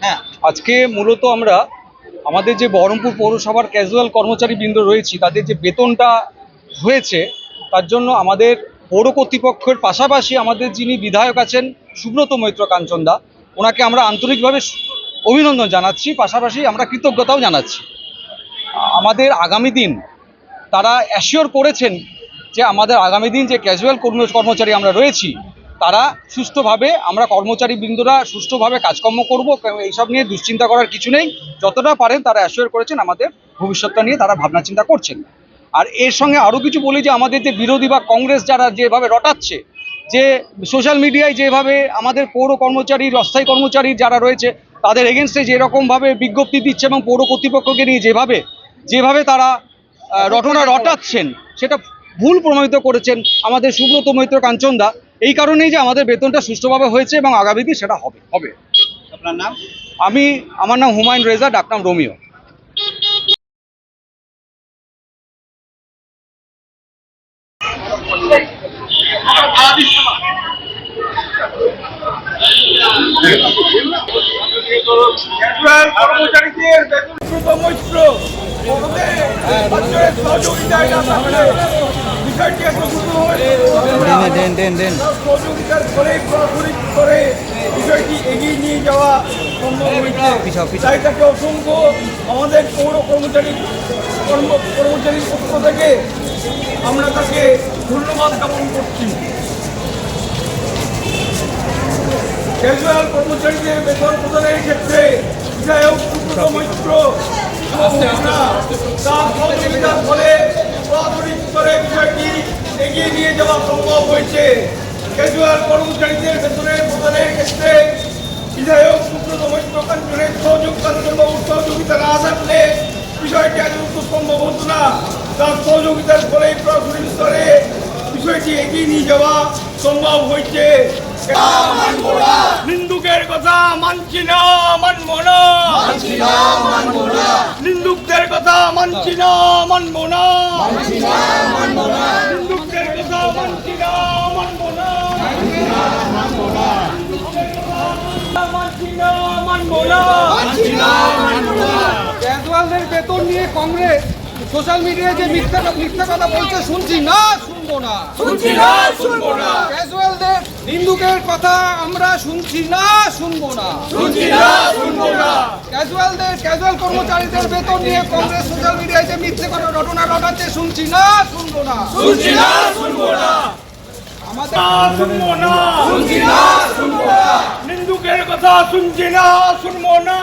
হ্যাঁ, আজকে মূলত আমরা আমাদের যে বহরমপুর পৌরসভার ক্যাজুয়াল কর্মচারীবৃন্দ রয়েছি তাদের যে বেতনটা হয়েছে তার জন্য আমাদের পৌর কর্তৃপক্ষের পাশাপাশি আমাদের যিনি বিধায়ক আছেন সুব্রত মৈত্র কাঞ্চনদা, ওনাকে আমরা আন্তরিকভাবে অভিনন্দন জানাচ্ছি, পাশাপাশি আমরা কৃতজ্ঞতাও জানাচ্ছি। আমাদের আগামী দিন তারা অ্যাসিওর করেছেন যে আমাদের আগামী দিন যে ক্যাজুয়াল কর্মচারী আমরা রয়েছি তারা সুষ্ঠুভাবে, আমরা কর্মচারীবৃন্দরা সুষ্ঠুভাবে কাজকর্ম করব, এইসব নিয়ে দুশ্চিন্তা করার কিছু নেই। যতটা পারেন তারা অ্যাসিওর করেছেন আমাদের ভবিষ্যৎটা নিয়ে তারা ভাবনা চিন্তা করছেন। আর এর সঙ্গে আরও কিছু বলি যে আমাদের যে বিরোধী বা কংগ্রেস যারা যেভাবে রটাচ্ছে, যে সোশ্যাল মিডিয়ায় যেভাবে আমাদের পৌর কর্মচারী, অস্থায়ী কর্মচারী যারা রয়েছে তাদের এগেনস্টে যেরকমভাবে বিজ্ঞপ্তি দিচ্ছে এবং পৌর কর্তৃপক্ষকে নিয়ে যেভাবে তারা রটনা রটাচ্ছেন সেটা ভুল প্রমাণিত করেছেন আমাদের সুব্রত মৈত্র কাঞ্চনদা। এই কারণেই যে আমাদের বেতনটা সুষ্ঠুভাবে হয়েছে এবং আগামী দিন সেটা হবে। আপনার নাম? আমার নাম হুমায়ুন রেজা, ডাকনাম রোমিও। কর্মচারীদের বেতন মৈত্র সহযোগিতায় না থাকলে বিষয়টি এত সহযোগিতার করে বিষয়টি এগিয়ে নিয়ে যাওয়া সম্ভব হয়েছে। তাই তাকে অসংখ্য আমাদের পৌর কর্মচারীর পক্ষ থেকে আমরা তাকে ধন্যবাদ জ্ঞাপন করছি। ক্যাজুয়াল কর্মচারীদের বেতন প্রদানের ক্ষেত্রে বিধায়ক সুব্রত মৈত্র তার সহযোগিতার ফলে প্রাথমিক স্তরে বিষয়টি এগিয়ে নিয়ে যাওয়া সম্ভব হয়েছে। ক্যাজুয়াল কর্মচারীদের বেতনের প্রদানের ক্ষেত্রে বিধায়ক সুব্রত মৈত্র কাঞ্চনের সহযোগিতা না থাকলে বিষয়টি আজ সম্ভব হতো না। তার সহযোগিতার ফলে প্রাথমিক স্তরে বিষয়টি এগিয়ে নিয়ে যাওয়া সম্ভব হয়েছে। নিন্দুকের কথা মানছি না, মানব না। নিন্দুকদের কথা মানছি না, মানব না। নিন্দুকদের কথা মানছি না, মানব না। ক্যাজুয়ালদের বেতন নিয়ে কংগ্রেস সোশ্যাল মিডিয়ায় যে মিথ্যা কথা বলছে শুনছি না, শুনবো না। ক্যাজুয়ালদের নিন্দুকের কথা আমরা শুনছি না, শুনবো না। ক্যাজুয়াল কর্মচারীদের বেতন নিয়ে কংগ্রেস সোশ্যাল মিডিয়ায় যে মিথ্যে কথা রটনা রটাচ্ছে শুনছি না, শুনবো না। নিন্দুকের কথা শুনছি না, শুনবো না।